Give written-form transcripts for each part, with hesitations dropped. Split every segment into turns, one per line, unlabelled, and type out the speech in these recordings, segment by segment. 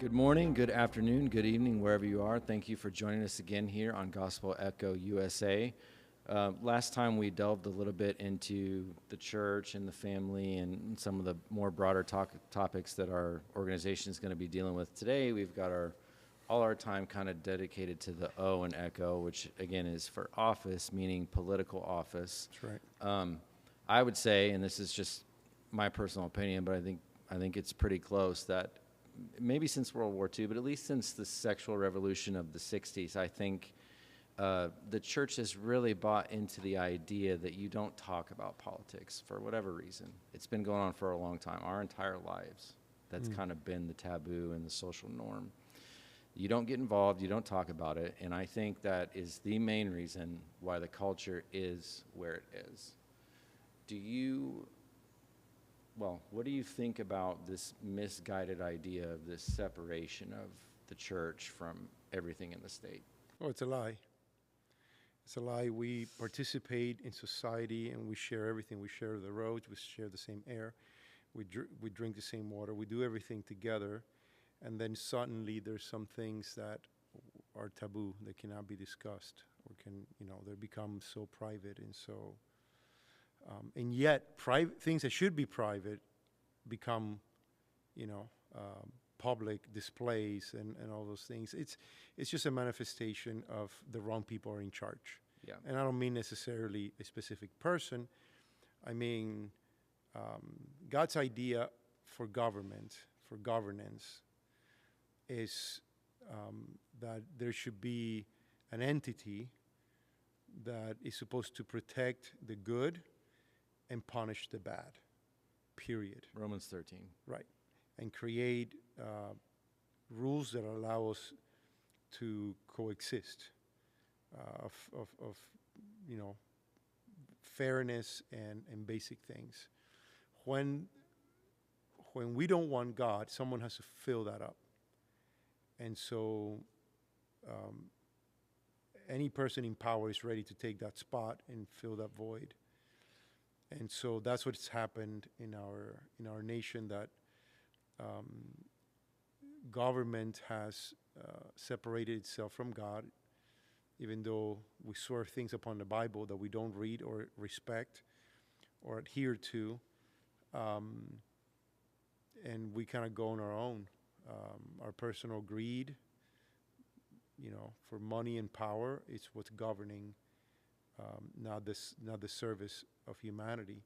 Good morning, good afternoon, good evening, wherever you are. Thank you for joining us again here on Gospel Echo USA. Last time we delved a little bit into the church and the family and some of the more broader topics that our organization is going to be dealing with today. We've got all our time kind of dedicated to the O in Echo, which again is for office, meaning political office.
That's right.
I would say, and this is just my personal opinion, but I think it's pretty close, that maybe since World War II, but at least since the sexual revolution of the 60s, I think the church has really bought into the idea that you don't talk about politics for whatever reason. It's been going on for a long time, our entire lives. That's kind of been the taboo and the social norm. You don't get involved, you don't talk about it, and I think that is the main reason why the culture is where it is. What do you think about this misguided idea of this separation of the church from everything in the state?
Oh, it's a lie. It's a lie. We participate in society and we share everything. We share the roads, we share the same air, we drink the same water, we do everything together. And then suddenly there's some things that are taboo, that cannot be discussed, or they become so private and so. And yet, things that should be private become, public displays and all those things. It's just a manifestation of the wrong people are in charge.
Yeah.
And I don't mean necessarily a specific person. I mean, God's idea for government, for governance, is that there should be an entity that is supposed to protect the good and punish the bad, period.
Romans 13.
Right. And create rules that allow us to coexist of fairness and basic things. When we don't want God, someone has to fill that up. And so any person in power is ready to take that spot and fill that void. And so that's what's happened in our nation, that government has separated itself from God, even though we swear things upon the Bible that we don't read or respect or adhere to, and we kind of go on our own. Our personal greed, for money and power, is what's governing, not the service of humanity.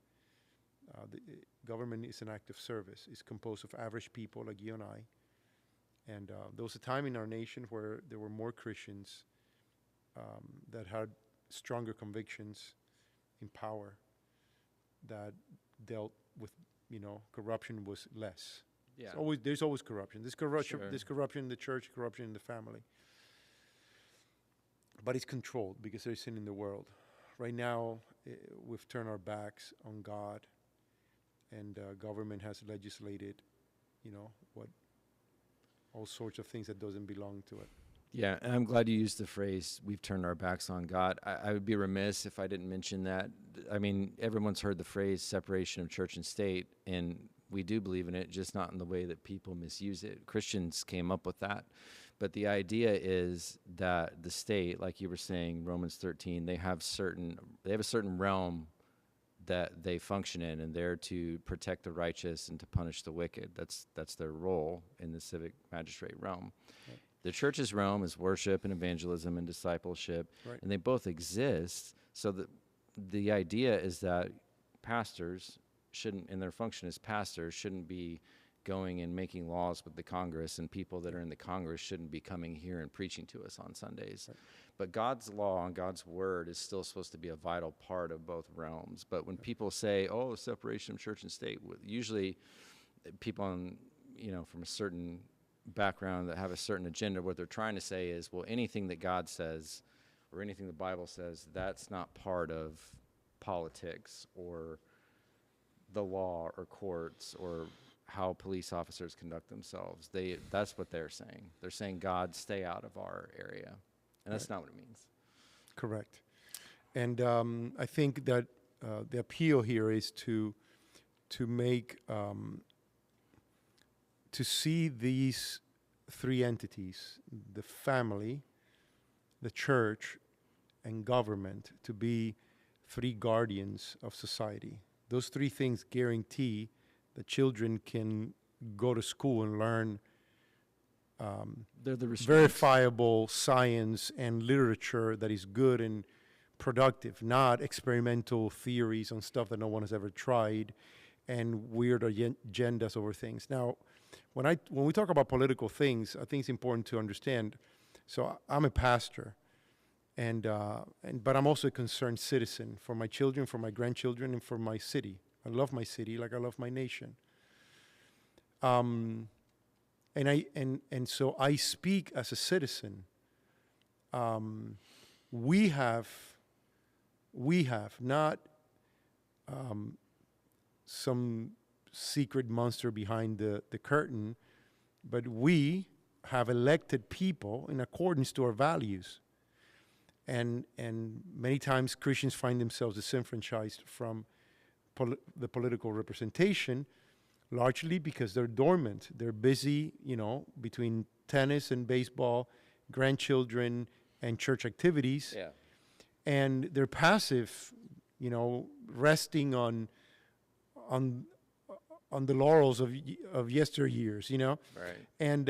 The government is an act of service. It's composed of average people like you and I. And there was a time in our nation where there were more Christians that had stronger convictions in power, that dealt with, corruption was less.
Yeah.
There's always corruption. There's corruption.
Sure.
There's corruption in the church, corruption in the family. But it's controlled because there's sin in the world. Right now, we've turned our backs on God, and government has legislated, all sorts of things that doesn't belong to it.
Yeah, and I'm glad you used the phrase, we've turned our backs on God. I would be remiss if I didn't mention that. I mean, everyone's heard the phrase separation of church and state, and we do believe in it, just not in the way that people misuse it. Christians came up with that. But the idea is that the state, like you were saying, Romans 13, they have a certain realm that they function in, and they're to protect the righteous and to punish the wicked. That's their role in the civic magistrate realm.
Right.
The church's realm is worship and evangelism and discipleship,
Right.
and they both exist. So the idea is that pastors shouldn't, in their function as pastors, shouldn't be going and making laws with the Congress, and people that are in the Congress shouldn't be coming here and preaching to us on Sundays. Right. But God's law and God's word is still supposed to be a vital part of both realms. But when people say, oh, separation of church and state, usually people from a certain background that have a certain agenda, what they're trying to say is, well, anything that God says or anything the Bible says, that's not part of politics or the law or courts or how police officers conduct themselves. That's what they're saying. They're saying, God, stay out of our area. And that's not what it means.
Correct. And I think that the appeal here is to make to see these three entities: the family, the church, and government, to be three guardians of society. Those three things guarantee that children can go to school and learn
They're the
verifiable science and literature that is good and productive, not experimental theories on stuff that no one has ever tried and weird agendas over things. Now, when we talk about political things, I think it's important to understand. So I'm a pastor, but I'm also a concerned citizen for my children, for my grandchildren, and for my city. I love my city like I love my nation. And so I speak as a citizen. We have not some secret monster behind the curtain, but we have elected people in accordance to our values. And many times Christians find themselves disenfranchised from the political representation, largely because they're dormant. They're busy, between tennis and baseball, grandchildren, and church activities.
Yeah.
And they're passive, resting on the laurels of yesteryears,
Right.
and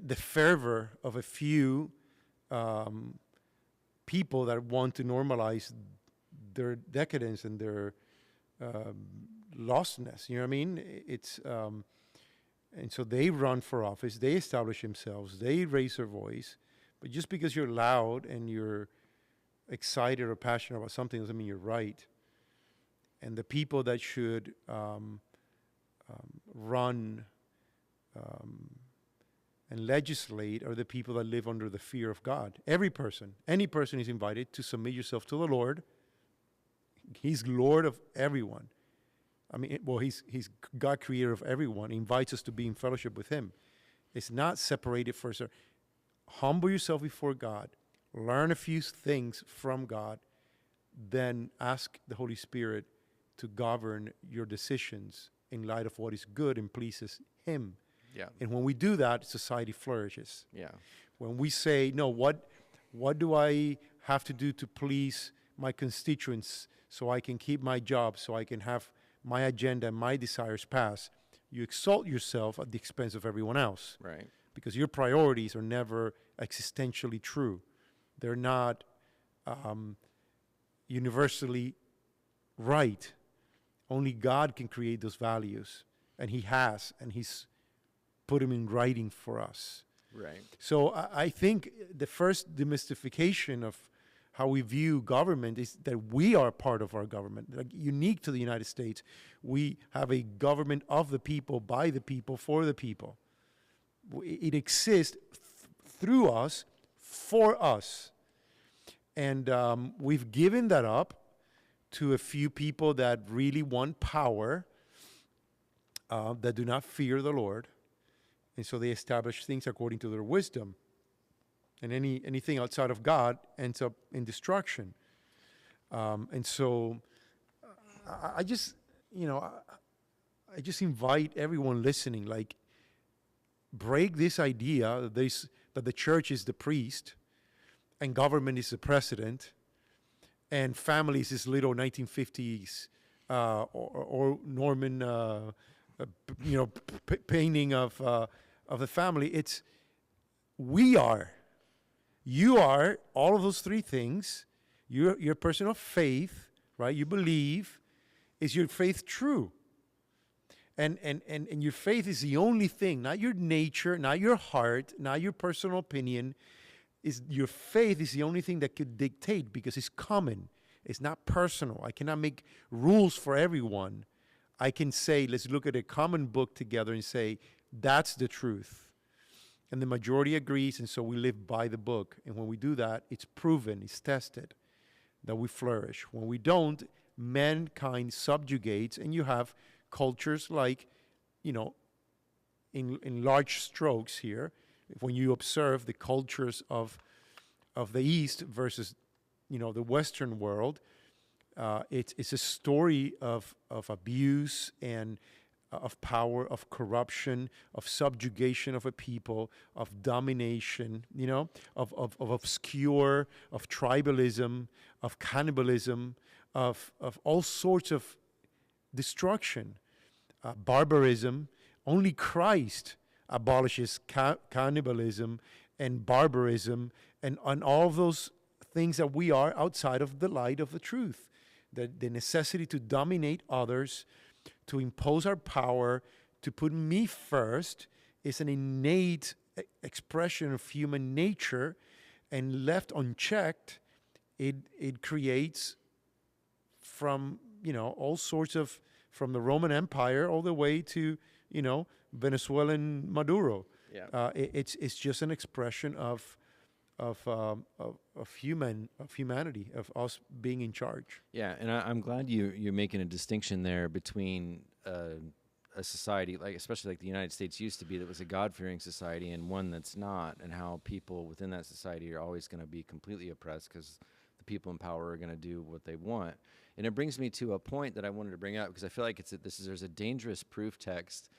the fervor of a few people that want to normalize their decadence and their lostness. You know what I mean? It's and so they run for office, they establish themselves, they raise their voice. But just because you're loud and you're excited or passionate about something doesn't mean you're right. And the people that should run and legislate are the people that live under the fear of God. Any person is invited to submit yourself to the Lord. He's Lord of everyone. I mean, he's God, creator of everyone. He invites us to be in fellowship with him. It's not separated for us. Humble yourself before God. Learn a few things from God. Then ask the Holy Spirit to govern your decisions in light of what is good and pleases him.
Yeah.
And when we do that, society flourishes.
Yeah.
When we say, no, what do I have to do to please my constituents so I can keep my job, so I can have my agenda and my desires pass, you exalt yourself at the expense of everyone else.
Right.
Because your priorities are never existentially true. They're not universally right. Only God can create those values. And he has, and he's put them in writing for us.
Right.
So I think the first demystification of how we view government is that we are part of our government. Like, unique to the United States, we have a government of the people, by the people, for the people. It exists through us, for us. And we've given that up to a few people that really want power, that do not fear the Lord. And so they establish things according to their wisdom. And anything outside of God ends up in destruction. And so I just invite everyone listening, like, break this idea that the church is the priest and government is the president and family is this little 1950s or Norman painting of the family. You are all of those three things. You're a person of faith, right? You believe. Is your faith true? And your faith is the only thing, not your nature, not your heart, not your personal opinion. Your faith is the only thing that could dictate, because it's common. It's not personal. I cannot make rules for everyone. I can say, let's look at a common book together and say, that's the truth. And the majority agrees, and so we live by the book. And when we do that, it's proven, it's tested, that we flourish. When we don't, mankind subjugates, and you have cultures like, in large strokes here, when you observe the cultures of the East versus, the Western world, it's a story of abuse and of power, of corruption, of subjugation of a people, of domination, of obscure, of tribalism, of cannibalism, of all sorts of destruction, barbarism. Only Christ abolishes cannibalism and barbarism and all of those things that we are outside of the light of the truth. The necessity to dominate others, to impose our power, to put me first is an innate expression of human nature, and left unchecked, it creates from all sorts of, from the Roman Empire all the way to Venezuelan Maduro.
Yeah.
It's just an expression of humanity, of us being in charge.
Yeah, and I'm glad you're making a distinction there between a society, like especially like the United States used to be, that was a God-fearing society, and one that's not, and how people within that society are always going to be completely oppressed because the people in power are going to do what they want. And it brings me to a point that I wanted to bring up, because I feel like there's a dangerous proof text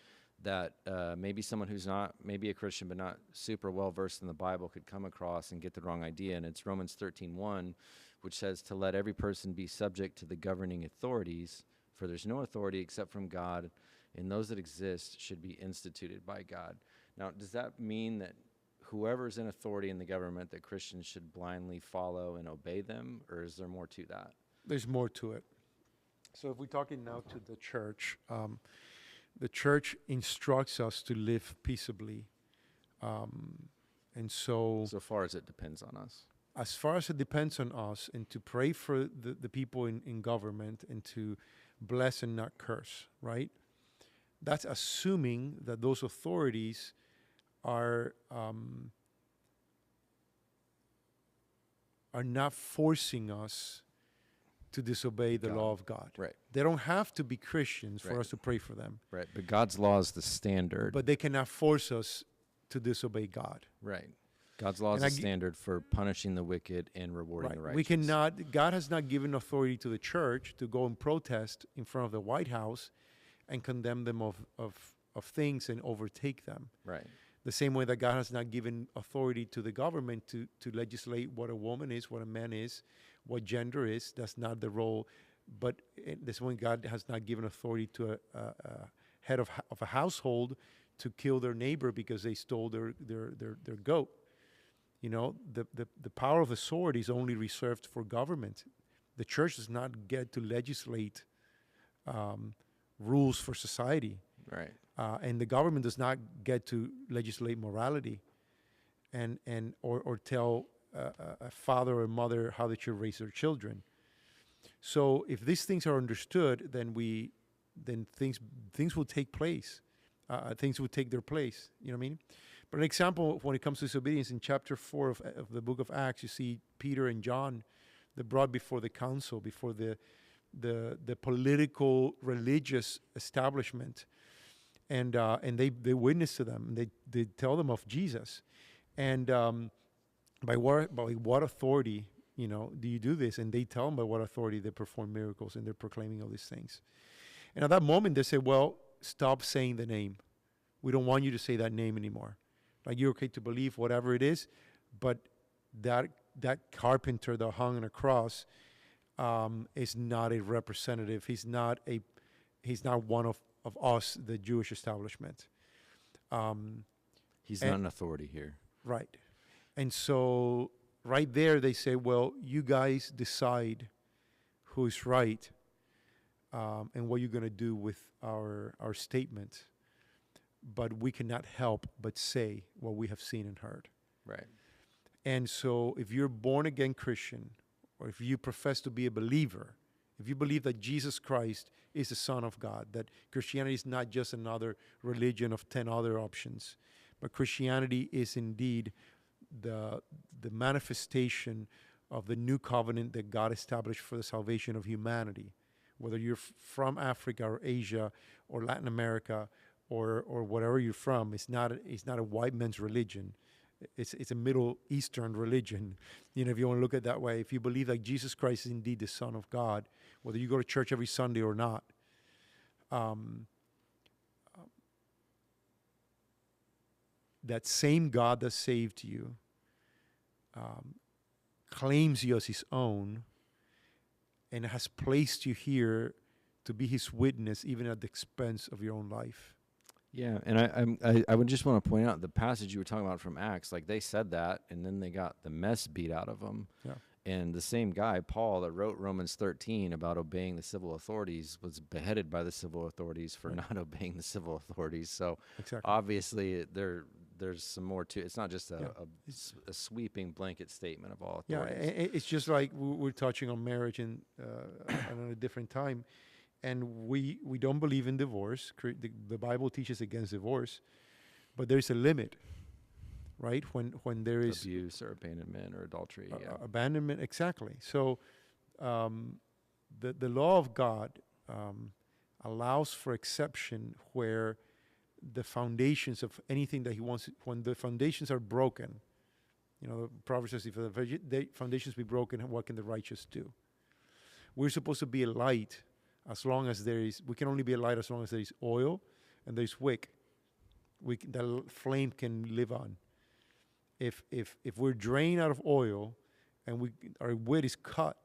that maybe someone who's not maybe a Christian but not super well versed in the Bible could come across and get the wrong idea. And it's Romans 13:1, which says to let every person be subject to the governing authorities, for there's no authority except from God, and those that exist should be instituted by God. Now, does that mean that whoever's in authority in the government, that Christians should blindly follow and obey them, or is there more to that?
There's more to it. So if we're talking now to the church instructs us to live peaceably. And so
far as it depends on us.
As far as it depends on us, and to pray for the people in government, and to bless and not curse, right? That's assuming that those authorities are not forcing us to disobey the law of God.
Right.
They don't have to be Christians for us to pray for them.
Right. But God's law is the standard.
But they cannot force us to disobey God.
Right. God's law is the standard for punishing the wicked and rewarding the righteous.
We cannot. God has not given authority to the church to go and protest in front of the White House and condemn them of things and overtake them.
Right.
The same way that God has not given authority to the government to legislate what a woman is, what a man is, what gender is. That's not the role. But this one, God has not given authority to a head of a household to kill their neighbor because they stole their goat. The power of the sword is only reserved for government. The church does not get to legislate rules for society.
Right.
And the government does not get to legislate morality or tell a father or mother how they should raise their children. So if these things are understood, then things will take place. Things will take their place. You know what I mean? But an example when it comes to disobedience, in chapter 4 of the book of Acts, you see Peter and John, they're brought before the council, before the political religious establishment, and they witness to them, and they tell them of Jesus, and by what authority do you do this? And they tell them by what authority they perform miracles, and they're proclaiming all these things. And at that moment they say, well, stop saying the name. We don't want you to say that name anymore. Like, you're okay to believe whatever it is, but that carpenter that hung on a cross is not a representative. He's not one of us, the Jewish establishment.
He's not an authority here.
Right. And so right there they say, well, you guys decide who's right and what you're going to do with our statement. But we cannot help but say what we have seen and heard.
Right.
And so if you're born again Christian, or if you profess to be a believer, if you believe that Jesus Christ is the Son of God, that Christianity is not just another religion of 10 other options, but Christianity is indeed the manifestation of the new covenant that God established for the salvation of humanity, whether you're from Africa or Asia or Latin America or wherever you're from. It's not a white man's religion. It's a Middle Eastern religion, if you want to look at it that way. If you believe that Jesus Christ is indeed the Son of God, whether you go to church every Sunday or not, that same God that saved you claims you as his own and has placed you here to be his witness, even at the expense of your own life.
Yeah, and I would just want to point out the passage you were talking about from Acts, like they said that, and then they got the mess beat out of them.
Yeah.
And the same guy, Paul, that wrote Romans 13 about obeying the civil authorities, was beheaded by the civil authorities for not obeying the civil authorities. So
Exactly.
obviously there's some more to it. It's not just a sweeping blanket statement of all authorities.
Yeah, it's just like we're touching on marriage and on a different time. And we don't believe in divorce. The Bible teaches against divorce, but there's a limit, right? When there is
abuse or abandonment or adultery,
abandonment, exactly. So the law of God allows for exception where the foundations of anything that he wants, when the foundations are broken, the Proverbs says, if the foundations be broken, what can the righteous do? We're supposed to be a light. As long as we can only be a light as long as there is oil and there is wick. The flame can live on. If we're drained out of oil and our wick is cut,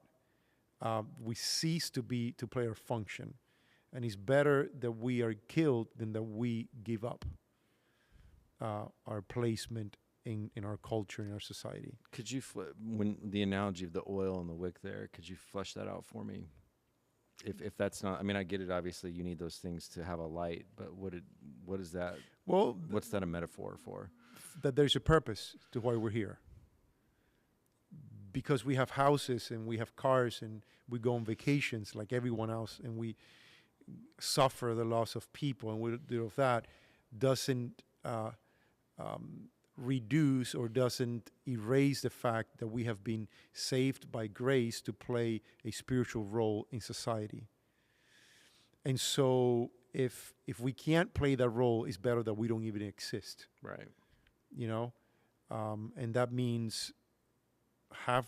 we cease to play our function. And it's better that we are killed than that we give up our placement in our culture, in our society.
Could you, when the analogy of the oil and the wick there, could you flesh that out for me? If that's not, I mean, I get it. Obviously, you need those things to have a light. But what is that?
Well,
what's that a metaphor for?
That there's a purpose to why we're here. Because we have houses and we have cars and we go on vacations like everyone else, and we suffer the loss of people, and we do of that doesn't reduce or doesn't erase the fact that we have been saved by grace to play a spiritual role in society. And so if we can't play that role, it's better that we don't even exist.
Right.
And that means have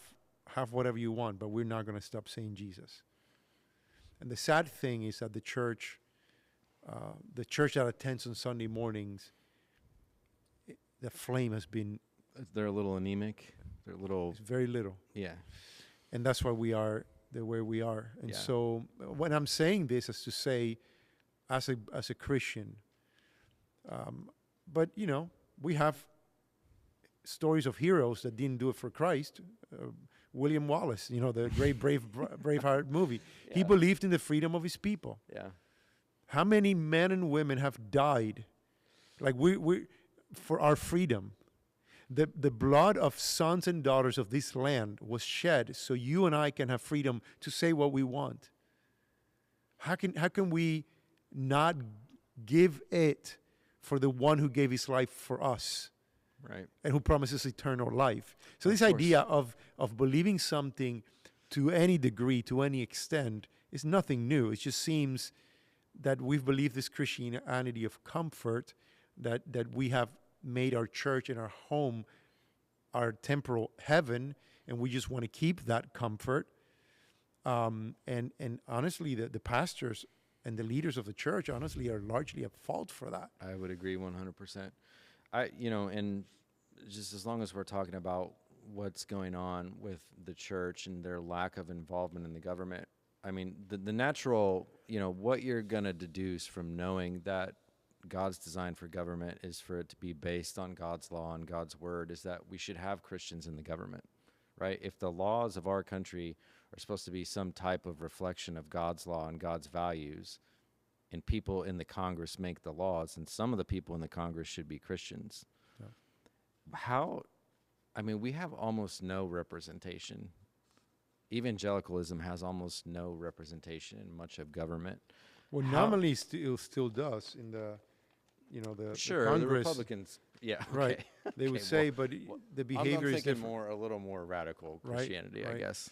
whatever you want, but we're not going to stop saying Jesus. And the sad thing is that the church that attends on Sunday mornings, the flame has been...
They're a little anemic. They're a little...
It's very little.
Yeah.
And that's why we are the way we are. And so when I'm saying this is to say, as a Christian, but, we have stories of heroes that didn't do it for Christ. William Wallace, the great Braveheart movie. Yeah. He believed in the freedom of his people.
Yeah.
How many men and women have died? Like we for our freedom. The blood of sons and daughters of this land was shed so you and I can have freedom to say what we want. How can we not give it for the one who gave his life for us?
Right.
And who promises eternal life. So this idea of believing something to any degree, to any extent, is nothing new. It just seems that we've believed this Christianity of comfort, that we have made our church and our home our temporal heaven, and we just want to keep that comfort. And honestly, the pastors and the leaders of the church, honestly, are largely at fault for that.
I would agree 100%. And just as long as we're talking about what's going on with the church and their lack of involvement in the government, I mean, the natural, what you're going to deduce from knowing that God's design for government is for it to be based on God's law and God's word is that we should have Christians in the government, right? If the laws of our country are supposed to be some type of reflection of God's law and God's values, and people in the Congress make the laws, and some of the people in the Congress should be Christians. Yeah. We have almost no representation. Evangelicalism has almost no representation in much of government.
Well, nominally still does in the, the Congress.
The Republicans, yeah, okay.
Right. They would say, but the behavior
I'm
is
thinking
different.
a little more radical Christianity,
right.
I guess.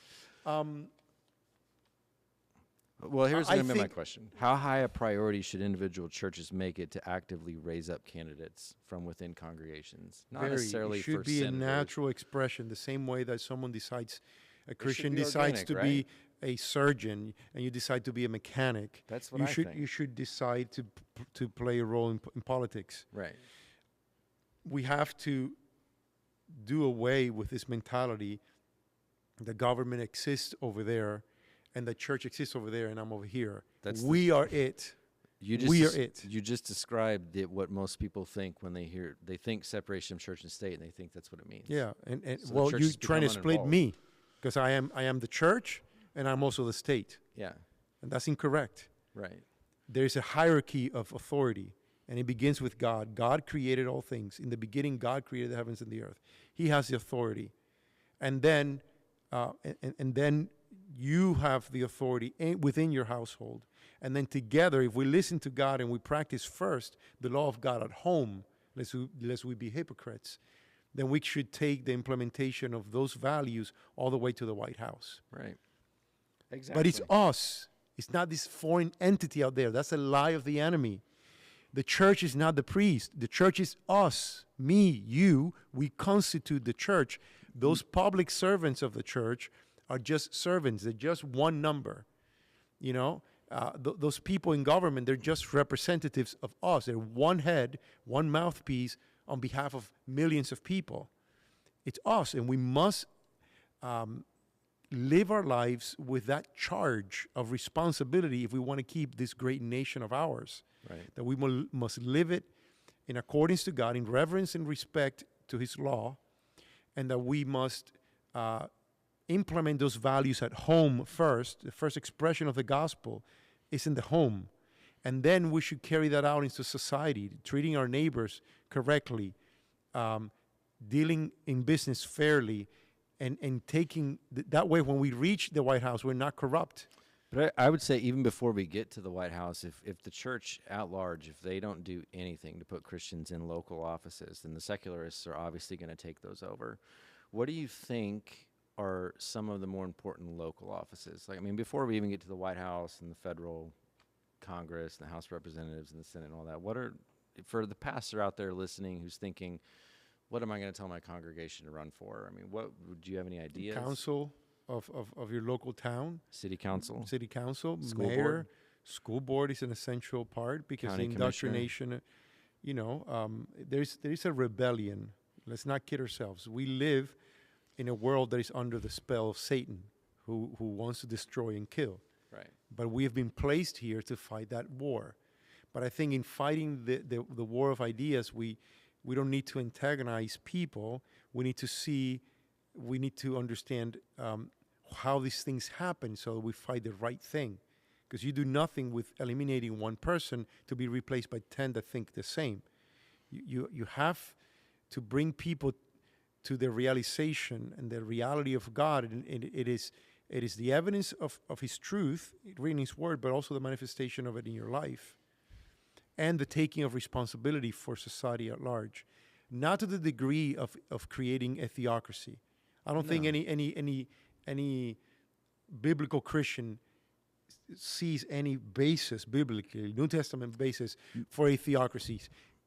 Well, here's going to be my question. How high a priority should individual churches make it to actively raise up candidates from within congregations? Not necessarily for senators.
It should be a natural expression, the same way that someone decides, a Christian decides to be a surgeon and you decide to be a mechanic.
That's what I think.
You should decide to play a role in politics.
Right.
we have to do away with this mentality. The government exists over there, and the church exists over there, and I'm over here. We are it. We are it.
You just described what most people think when they think separation of church and state, and they think that's what it means.
Yeah, and
So
well,
church
you're
has
trying to
become
split
uninvolved.
me, because I am the church, and I'm also the state,
Yeah,
and that's incorrect.
right.
There is a hierarchy of authority, and it begins with God. God created all things. In the beginning, God created the heavens and the earth. He has the authority, and then and then you have the authority within your household. And then together, if we listen to God and we practice first the law of God at home, lest we be hypocrites, then we should take the implementation of those values all the way to the White House.
Right. Exactly.
But it's us. It's not this foreign entity out there. That's a lie of the enemy. The church is not the priest. The church is us, me, you. We constitute the church. Those public servants of the church are just servants. They're just one number. You know, those people in government, they're just representatives of us. They're one head, one mouthpiece on behalf of millions of people. It's us, and we must live our lives with that charge of responsibility if we want to keep this great nation of ours.
Right.
That we must live it in accordance to God, in reverence and respect to His law, and that we must implement those values at home first. The first expression of the gospel is in the home. And then we should carry that out into society, treating our neighbors correctly, dealing in business fairly, and taking that way when we reach the White House, we're not corrupt.
But I would say even before we get to the White House, if the church at large, if they don't do anything to put Christians in local offices, then the secularists are obviously going to take those over. What do you think are some of the more important local offices? Like, I mean, before we even get to the White House and the federal Congress and the House of Representatives and the Senate and all that, what are, for the pastor out there listening who's thinking, what am I going to tell my congregation to run for? I mean, do you have any ideas?
Council of your local town.
City council.
City council,
School
mayor.
board.
School board is an essential part because
County
the indoctrination, there is a rebellion. Let's not kid ourselves. We live in a world that is under the spell of Satan, who wants to destroy and kill.
Right.
But we have been placed here to fight that war. But I think in fighting the war of ideas, we don't need to antagonize people. We need to understand how these things happen so that we fight the right thing. Because you do nothing with eliminating one person to be replaced by 10 that think the same. You have to bring people to the realization and the reality of God, and it is the evidence of His truth, reading His Word, but also the manifestation of it in your life, and the taking of responsibility for society at large, not to the degree of creating a theocracy. I don't think any biblical Christian sees any basis biblically, New Testament basis for a theocracy.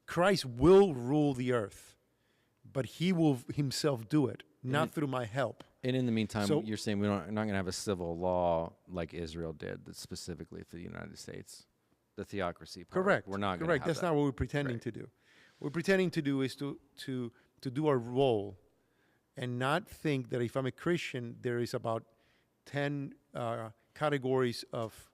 Christ will rule the earth, but He will Himself do it, not through my help.
And in the meantime, you're saying we're not going to have a civil law like Israel did, that's specifically for the United States, the theocracy part.
Correct.
We're not going to
Correct.
have
That's
that.
not what we're pretending to do. What we're pretending to do is to do our role, and not think that if I'm a Christian, there is about 10 categories of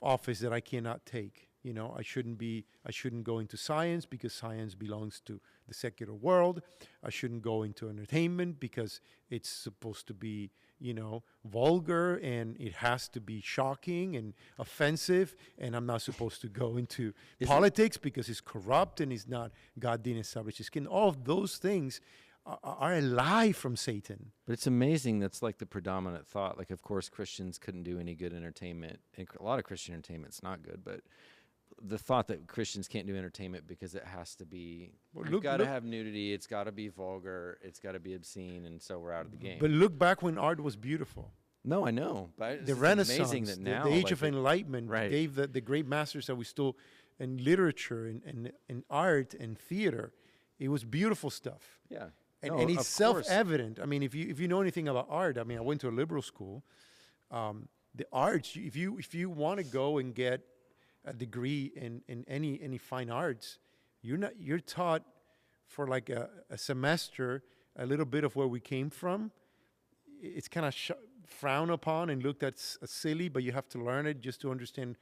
office that I cannot take. You know, I shouldn't go into science because science belongs to the secular world. I shouldn't go into entertainment because it's supposed to be, vulgar, and it has to be shocking and offensive. And I'm not supposed to go into politics because it's corrupt and it's not, God didn't establish His kingdom. All of those things are a lie from Satan.
But it's amazing that's like the predominant thought. Like, of course, Christians couldn't do any good entertainment. And a lot of Christian entertainment's not good, but the thought that Christians can't do entertainment because it has to be, you've got to have nudity, it's got to be vulgar, it's got to be obscene, and so we're out of the game.
But look back when art was beautiful.
No, I know. But
The
it's
Renaissance,
amazing that now,
the Age of Enlightenment
right.
gave the great masters that we still, in literature and art and theater, it was beautiful stuff.
Yeah.
And it's self-evident. I mean, if you know anything about art, I mean, I went to a liberal school. The arts, if you want to go and get a degree in any fine arts, You're taught for like a semester a little bit of where we came from. It's kind of frowned upon and looked at as silly, but you have to learn it just to understand.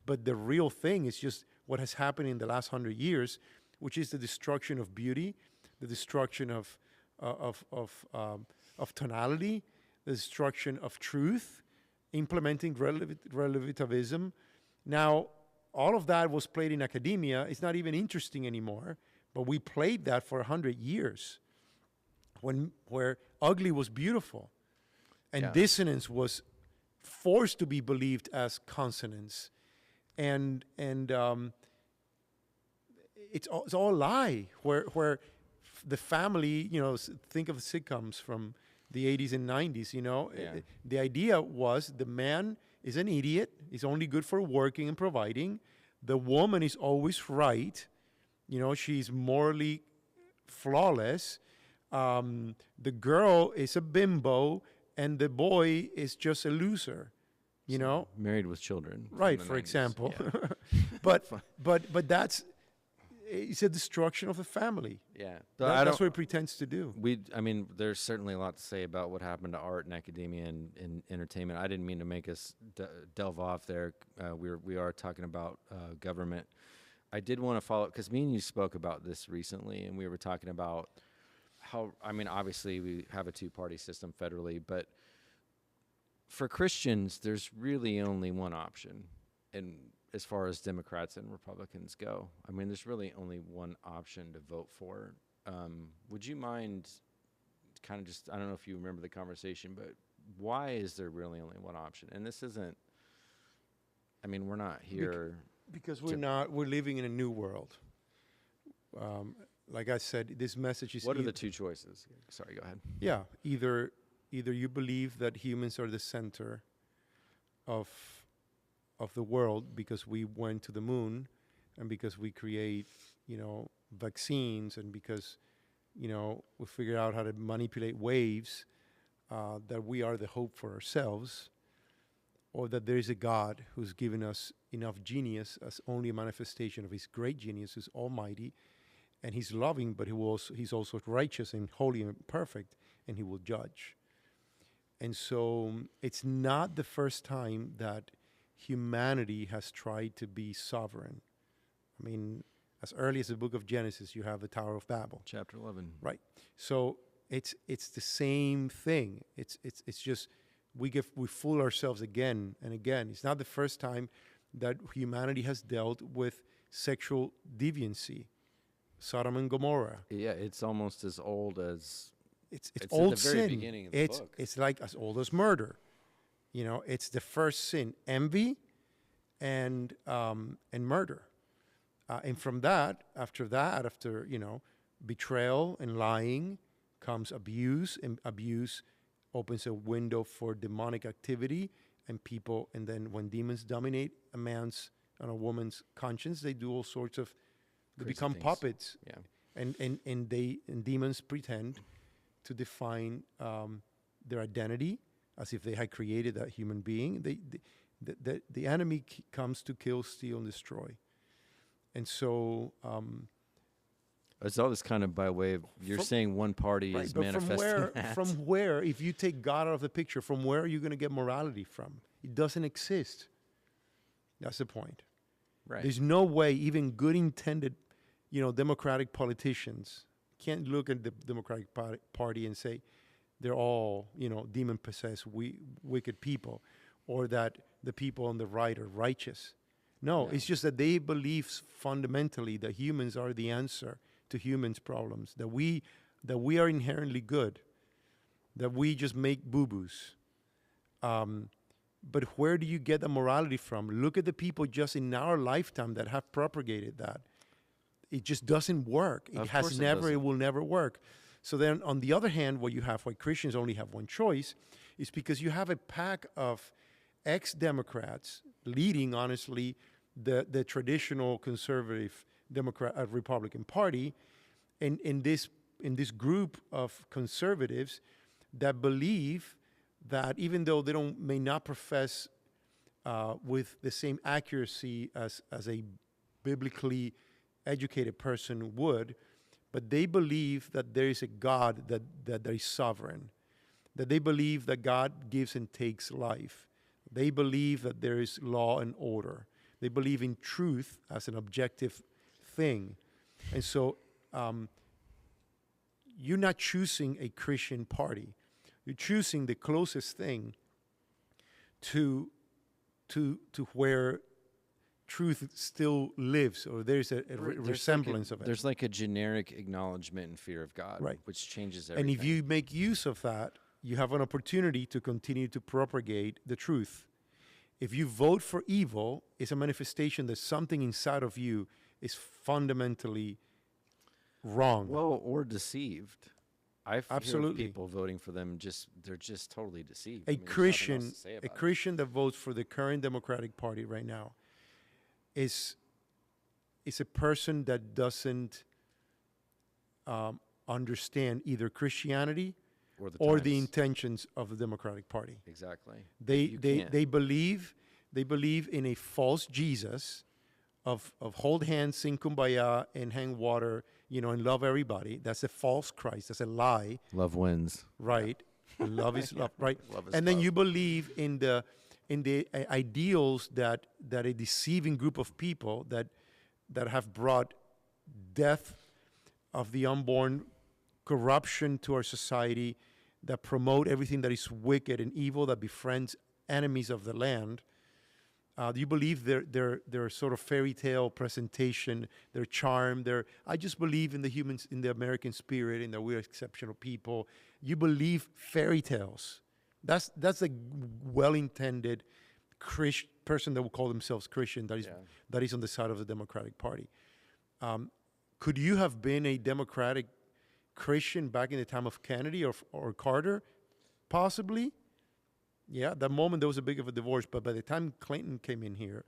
But the real thing is just what has happened in the last 100 years, which is the destruction of beauty, the destruction of tonality, the destruction of truth, implementing relativism. Now, all of that was played in academia. It's not even interesting anymore, but we played that for 100 years where ugly was beautiful and dissonance was forced to be believed as consonance. And it's all a lie, where the family, think of sitcoms from the 80s and 90s, the idea was the man is an idiot, he's only good for working and providing. The woman is always right, she's morally flawless. The girl is a bimbo, and the boy is just a loser,
Married with Children.
Right, for
90s.
example.
Yeah.
but it's a destruction of the family.
Yeah.
That's what it pretends to do.
There's certainly a lot to say about what happened to art and academia and entertainment. I didn't mean to make us delve off there. We are talking about government. I did want to follow, because me and you spoke about this recently, and we were talking about how, obviously we have a two-party system federally, but for Christians, there's really only one option. And as far as Democrats and Republicans go, there's really only one option to vote for. Would you mind kind of just, I don't know if you remember the conversation, but why is there really only one option? And this isn't, we're not here.
Because we're living in a new world. Like I said, this message is...
What are the two choices? Sorry, go ahead.
Yeah, either you believe that humans are the center of the world because we went to the moon, and because we create, vaccines, and because, we figured out how to manipulate waves, that we are the hope for ourselves, or that there is a God who's given us enough genius as only a manifestation of his great genius, who's almighty, and he's loving, but he's also righteous and holy and perfect, and he will judge. And so it's not the first time that humanity has tried to be sovereign. As early as the book of Genesis, you have the Tower of Babel.
Chapter 11.
Right. So it's the same thing. It's just we fool ourselves again and again. It's not the first time that humanity has dealt with sexual deviancy. Sodom and Gomorrah.
Yeah, it's almost as old as...
It's old
at the very
sin.
beginning of the book.
It's like as old as murder. It's the first sin, envy and murder. And from that, after betrayal and lying, comes abuse, and abuse opens a window for demonic activity, and then when demons dominate a man's and a woman's conscience, they do all sorts of, they become
things.
Puppets.
Yeah.
And demons pretend to define their identity as if they had created that human being. The enemy comes to kill, steal, and destroy. And so...
it's all this kind of by way of, you're saying one party is manifesting that.
From where, if you take God out of the picture, from where are you going to get morality from? It doesn't exist. That's the point.
Right.
There's no way even good-intended, Democratic politicians can't look at the Democratic Party and say they're all, demon-possessed, wicked people, or that the people on the right are righteous. No, it's just that they believe fundamentally that humans are the answer to humans' problems, that we are inherently good, that we just make boo-boos. But where do you get the morality from? Look at the people just in our lifetime that have propagated that. It just doesn't work. It will never work. So then, on the other hand, what you have, why Christians only have one choice, is because you have a pack of ex-Democrats leading, honestly, the traditional conservative Republican Party, and in this group of conservatives that believe that even though they may not profess with the same accuracy as a biblically educated person would, but they believe that there is a God that is sovereign, that they believe that God gives and takes life. They believe that there is law and order. They believe in truth as an objective thing. And so you're not choosing a Christian party. You're choosing the closest thing to where truth still lives, or there's a resemblance of it.
There's like a generic acknowledgement and fear of God,
Right.
which changes everything.
And if you make use of that, you have an opportunity to continue to propagate the truth. If you vote for evil, it's a manifestation that something inside of you is fundamentally wrong.
Well, or deceived. I've heard
Absolutely.
people voting for them they're just totally deceived.
A
I mean, there's nothing else
Christian,
to say
a
about it.
Christian that votes for the current Democratic Party right now is a person that doesn't understand either Christianity or the
times.
intentions of the Democratic Party.
Exactly.
They
can't.
believe in a false Jesus of hold hands, sing kumbaya, and hang water, and love everybody. That's a false Christ. That's a lie,
Love wins.
right? And love is love, right?
Love is
And then
love.
you believe in the ideals that a deceiving group of people that have brought death of the unborn, corruption to our society, that promote everything that is wicked and evil, that befriends enemies of the land. You believe their sort of fairy tale presentation, their charm, I just believe in the humans, in the American spirit, in that we're exceptional people. You believe fairy tales. That's a well-intended person that will call themselves Christian that is on the side of the Democratic Party. Could you have been a Democratic Christian back in the time of Kennedy or Carter? Possibly. Yeah, that moment there was a big of a divorce, but by the time Clinton came in here,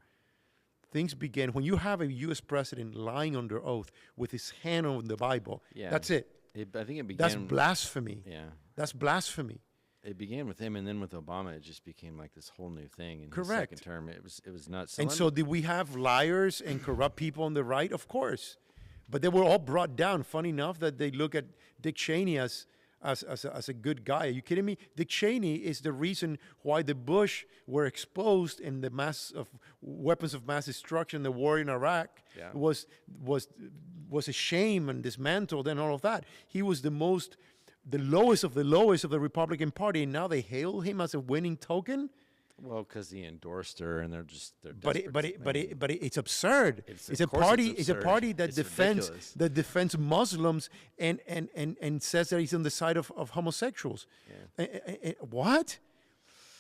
things began. When you have a U.S. president lying under oath with his hand on the Bible, that's it.
I think it began.
That's blasphemy.
Yeah.
That's blasphemy.
It began with him, and then with Obama, it just became like this whole new thing. In
Correct.
his second term, it was nuts.
And so did we have liars and corrupt people on the right? Of course. But they were all brought down. Funny enough that they look at Dick Cheney as a good guy. Are you kidding me? Dick Cheney is the reason why the Bush were exposed in the mass of weapons of mass destruction, the war in Iraq was a shame and dismantled and all of that. He was the lowest of the Republican Party, and now they hail him as a winning token.
Well, because he endorsed her, and they're
But it's absurd. It's a party that defends Muslims and says that he's on the side of homosexuals.
Yeah.
What?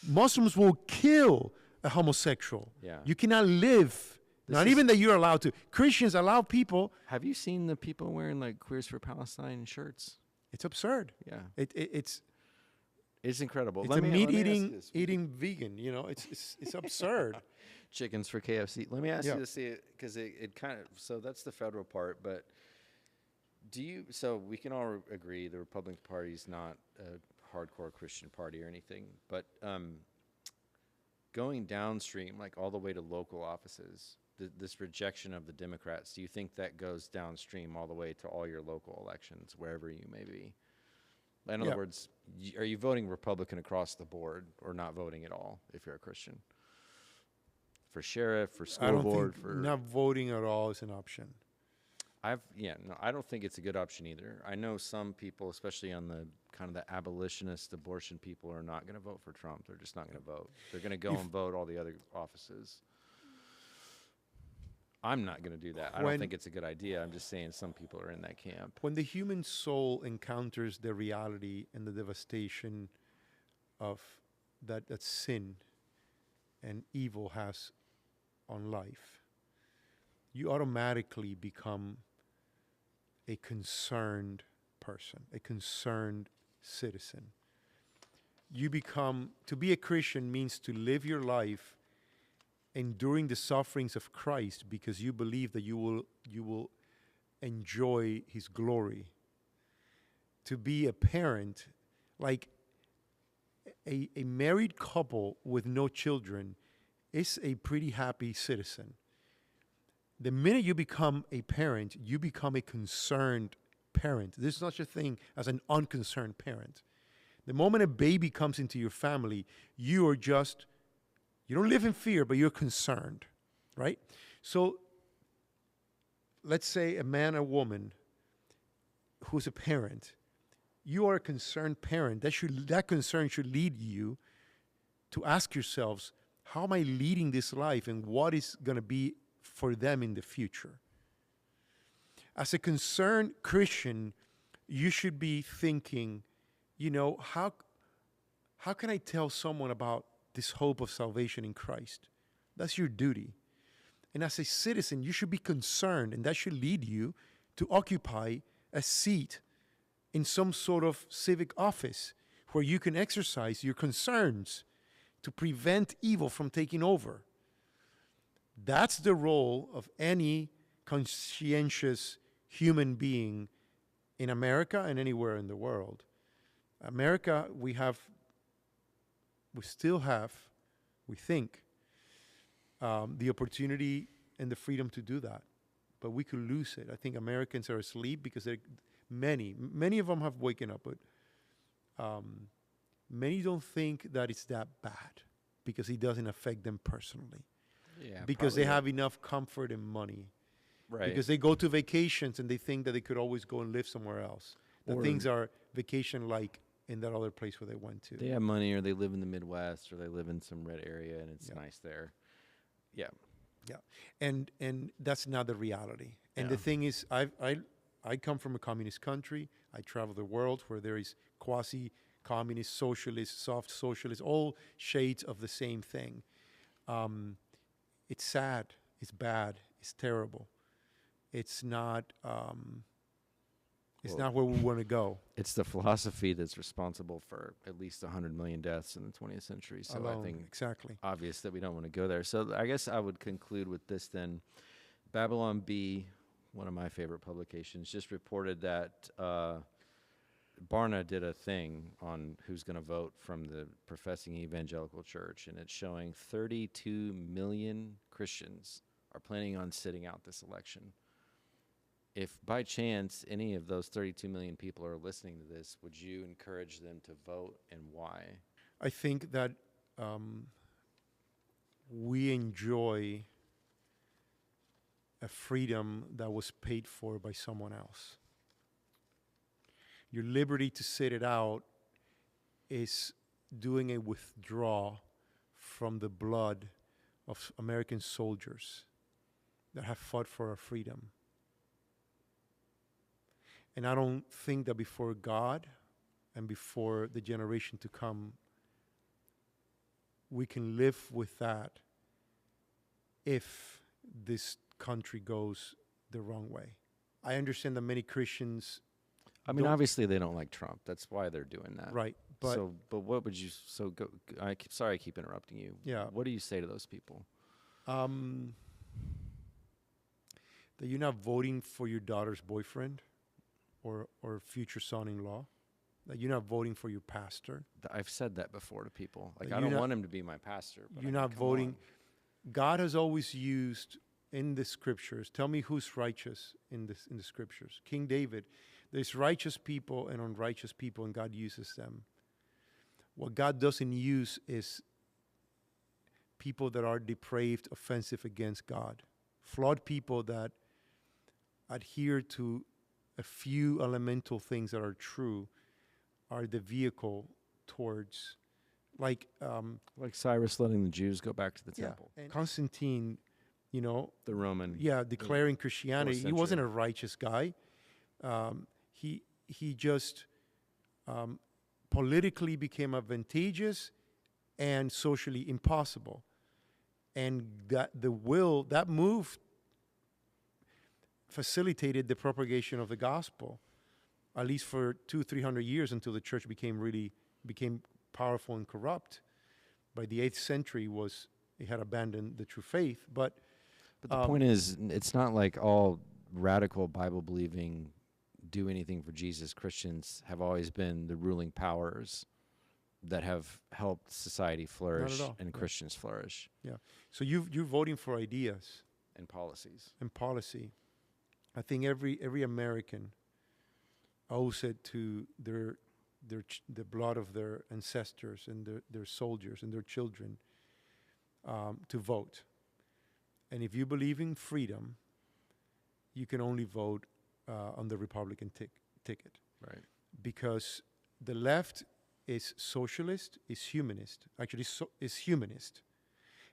Muslims will kill a homosexual.
Yeah.
You cannot live. Not even that you're allowed to. Christians allow people.
Have you seen the people wearing like Queers for Palestine shirts?
It's absurd.
Yeah.
It's
incredible.
It's a meat eating vegan. It's absurd.
Chickens for KFC. Let me ask
Yeah.
you to see it, because it kind of, so that's the federal part, but so we can all agree the Republican Party is not a hardcore Christian party or anything, but going downstream, like all the way to local offices, this rejection of the Democrats, do you think that goes downstream all the way to all your local elections, wherever you may be? In other words, are you voting Republican across the board or not voting at all if you're a Christian? For sheriff, for school board, for
not voting at all is an option.
I don't think it's a good option either. I know some people, especially on the kind of the abolitionist abortion people, are not going to vote for Trump. They're just not going to vote. They're going to go and vote all the other offices. I'm not going to do that. I don't think it's a good idea. I'm just saying some people are in that camp.
When the human soul encounters the reality and the devastation of that sin and evil has on life, you automatically become a concerned person, a concerned citizen. To be a Christian means to live your life enduring the sufferings of Christ because you believe that you will enjoy his glory. To be a parent, like a married couple with no children, is a pretty happy citizen. The minute you become a parent, you become a concerned parent. There's such a thing as an unconcerned parent. The moment a baby comes into your family, you don't live in fear, but you're concerned, right? So let's say a man or woman who's a parent, you are a concerned parent. That concern should lead you to ask yourselves, how am I leading this life and what is going to be for them in the future? As a concerned Christian, you should be thinking, how can I tell someone about this hope of salvation in Christ? That's your duty. And as a citizen, you should be concerned, and that should lead you to occupy a seat in some sort of civic office where you can exercise your concerns to prevent evil from taking over. That's the role of any conscientious human being in America and anywhere in the world. America, we still have, we think, the opportunity and the freedom to do that. But we could lose it. I think Americans are asleep because many of them have woken up, but many don't think that it's that bad because it doesn't affect them personally.
Yeah,
because they have enough comfort and money.
right.
Because they go to vacations and they think that they could always go and live somewhere else. That things are vacation-like in that other place where they went to.
They have money, or they live in the Midwest, or they live in some red area, and it's nice there. Yeah.
Yeah, and that's not the reality. And the
Yeah.
thing is, I come from a communist country. I travel the world where there is quasi-communist, socialist, soft socialist, all shades of the same thing. It's sad. It's bad. It's terrible. It's not. It's not where we want to go.
It's the philosophy that's responsible for at least 100 million deaths in the 20th century. So
Alone.
I think
Exactly.
obvious that we don't want to go there. So I guess I would conclude with this then. Babylon Bee, one of my favorite publications, just reported that Barna did a thing on who's going to vote from the professing evangelical church, and it's showing 32 million Christians are planning on sitting out this election. If by chance any of those 32 million people are listening to this, would you encourage them to vote, and why?
I think that we enjoy a freedom that was paid for by someone else. Your liberty to sit it out is doing a withdrawal from the blood of American soldiers that have fought for our freedom. And I don't think that before God and before the generation to come, we can live with that if this country goes the wrong way. I understand that many Christians...
I mean, obviously they don't like Trump. That's why they're doing that.
Right, but...
But what would you... sorry I keep interrupting you.
Yeah.
What do you say to those people?
That you're not voting for your daughter's boyfriend or future son-in-law. That you're not voting for your pastor.
I've said that before to people. Like,
That
I
you're
don't
not-
want him to be my pastor. But
You're
I mean,
not
come
voting.
on.
God has always used in the scriptures. Tell me who's righteous in the scriptures. King David. There's righteous people and unrighteous people, and God uses them. What God doesn't use is people that are depraved, offensive against God. Flawed people that adhere to a few elemental things that are true are the vehicle towards, like
Cyrus letting the Jews go back to the temple.
and Constantine,
The Roman.
declaring Christianity. He
century.
wasn't a righteous guy. He just politically became advantageous and socially impossible, and that move facilitated the propagation of the gospel, at least for 200-300 years, until the church became powerful and corrupt. By the 8th century, it had abandoned the true faith. But
the point is, it's not like all radical Bible-believing do anything for Jesus Christians have always been the ruling powers that have helped society flourish
all.
and
Yeah.
Christians flourish.
Yeah. So you're voting for ideas.
and policies.
And policy. I think every American owes it to the blood of their ancestors and their soldiers and their children to vote. And if you believe in freedom, you can only vote on the Republican ticket.
Right.
Because the left is socialist, is humanist. Actually, is humanist.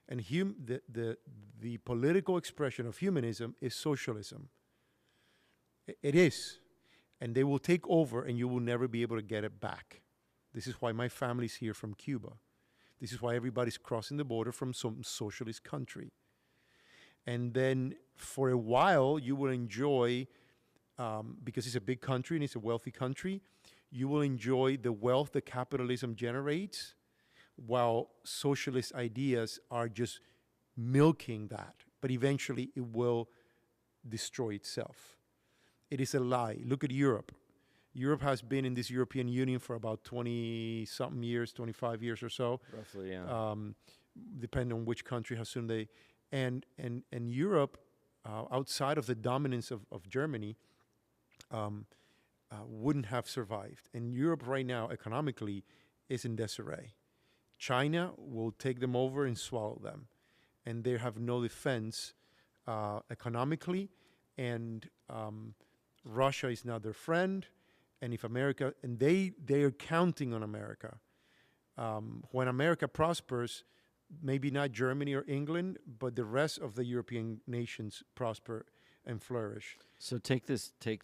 And the political expression of humanism is socialism. It is. And they will take over and you will never be able to get it back. This is why my family's here from Cuba. This is why everybody's crossing the border from some socialist country. And then for a while, you will enjoy, because it's a big country and it's a wealthy country, you will enjoy the wealth that capitalism generates, while socialist ideas are just milking that. But eventually, it will destroy itself. It is a lie. Look at Europe. Europe has been in this European Union for about 20-something years, 25 years or so.
Roughly, yeah.
Depending on which country, how soon they... And Europe, outside of the dominance of Germany, wouldn't have survived. And Europe right now, economically, is in disarray. China will take them over and swallow them. And they have no defense economically. And Russia is not their friend. And if America, and they are counting on America. When America prospers, maybe not Germany or England, but the rest of the European nations prosper and flourish.
So take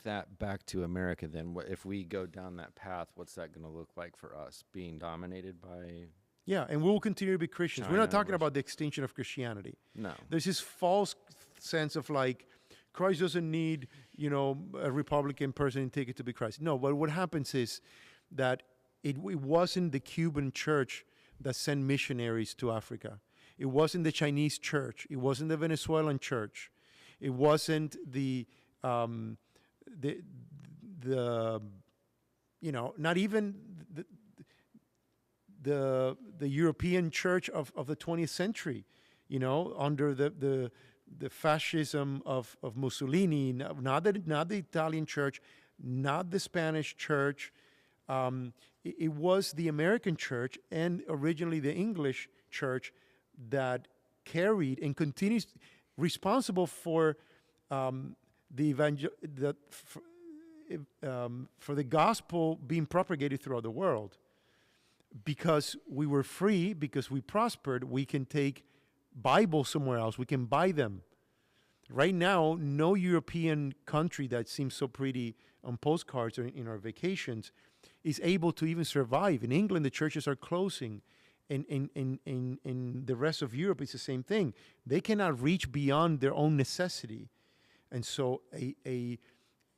that back to America then. If we go down that path, what's that going to look like for us? Being dominated by...
Yeah, and we'll continue to be Christians.
China,
We're not talking
Russia.
about the extinction of Christianity.
No.
There's this false sense of like, Christ doesn't need, a Republican person ticket to be Christ. No, but what happens is that it wasn't the Cuban church that sent missionaries to Africa. It wasn't the Chinese church. It wasn't the Venezuelan church. It wasn't not even the European church of the 20th century, under the fascism of Mussolini, not the Italian church, not the Spanish church. It was the American church and originally the English church that carried and continues responsible for the gospel being propagated throughout the world. Because we were free, because we prospered, we can take Bibles somewhere else. We can buy them. Right now, no European country that seems so pretty on postcards or in our vacations is able to even survive. In England, the churches are closing. In the rest of Europe, it's the same thing. They cannot reach beyond their own necessity. And so an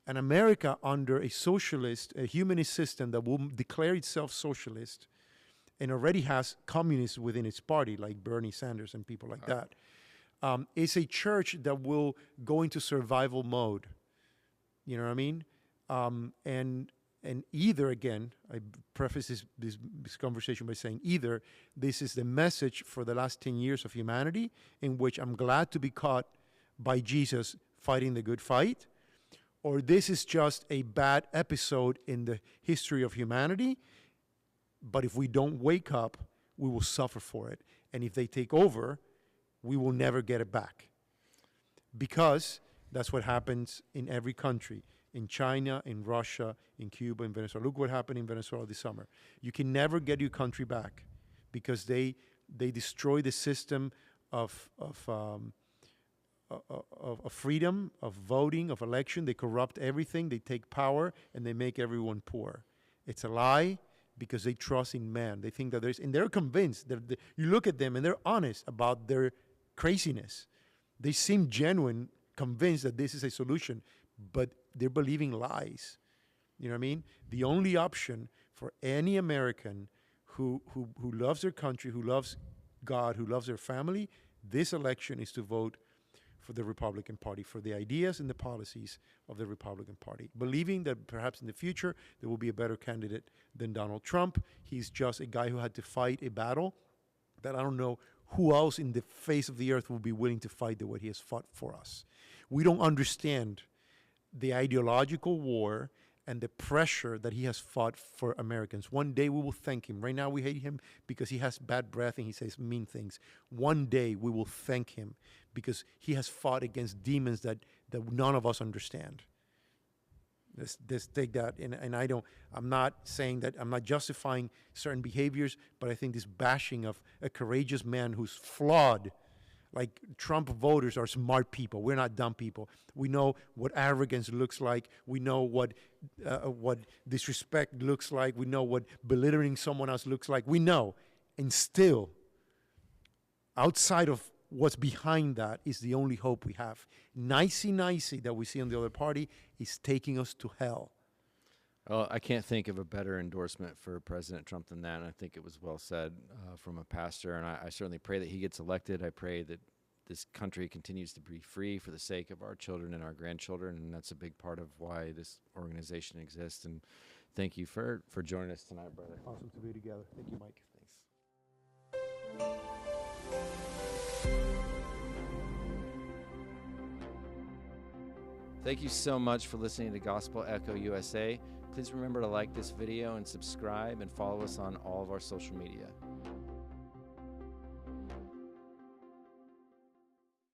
America under a socialist, a humanist system that will declare itself socialist and already has communists within its party, like Bernie Sanders and people like that, is a church that will go into survival mode. You know what I mean? And either, again, I preface this conversation by saying either this is the message for the last 10 years of humanity, in which I'm glad to be caught by Jesus fighting the good fight, or this is just a bad episode in the history of humanity, but if we don't wake up, we will suffer for it. And if they take over, we will never get it back. Because that's what happens in every country. In China, in Russia, in Cuba, in Venezuela. Look what happened in Venezuela this summer. You can never get your country back because they destroy the system of freedom, of voting, of election. They corrupt everything. They take power and they make everyone poor. It's a lie because they trust in man. They think that and they're convinced that you look at them and they're honest about their craziness. They seem genuine, convinced that this is a solution, but they're believing lies. You know what I mean? The only option for any American who loves their country, who loves God, who loves their family, this election is to vote for the Republican Party, for the ideas and the policies of the Republican Party, believing that perhaps in the future there will be a better candidate than Donald Trump. He's just a guy who had to fight a battle that I don't know who else in the face of the earth will be willing to fight the way he has fought for us. We don't understand the ideological war and the pressure that he has fought for Americans. One day we will thank him. Right now we hate him because he has bad breath and he says mean things. One day we will thank him because he has fought against demons that none of us understand. Let's take that. And I'm not saying that, I'm not justifying certain behaviors, but I think this bashing of a courageous man who's flawed, like Trump voters are smart people. We're not dumb people. We know what arrogance looks like. We know what disrespect looks like. We know what belittling someone else looks like. We know. And still, outside of what's behind that is the only hope we have. Nicey that we see on the other party is taking us to hell.
Well, I can't think of a better endorsement for President Trump than that, and I think it was well said from a pastor, and I certainly pray that he gets elected. I pray that this country continues to be free for the sake of our children and our grandchildren, and that's a big part of why this organization exists. And thank you for joining us tonight, brother.
Awesome to be together. Thank you, Mike.
Thanks. Thank you so much for listening to Gospel Echo USA. Please remember to like this video and subscribe and follow us on all of our social media.